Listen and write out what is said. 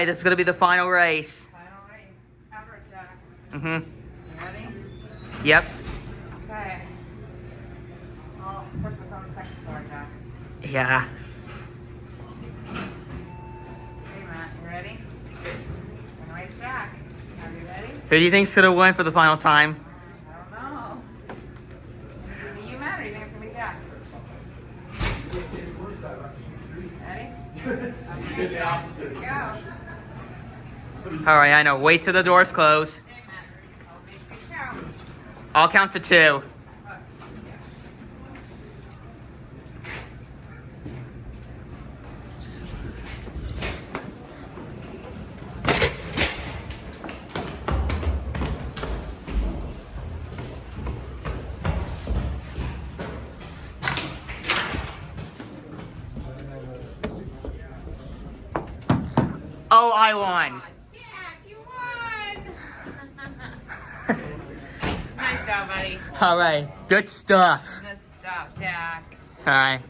right, this is going to be the final race. Final race. Effort, Jack. Mm-hmm. You ready? Yep. Okay. Well, first one's on the second floor, Jack. Yeah. Okay, Matt, you ready? Final race, Jack. Are you ready? Who do you think's going to win for the final time? I don't know. Is it gonna be you, Matt, or do you think it's gonna be Jack? Ready? Okay, the opposite. Go. All right, I know. Wait till the doors close. Okay, Matt. I'll make you count. I'll count to 2. Oh, I won. Jack, you won! Nice job, buddy. All right, good stuff. Nice job, Jack. All right.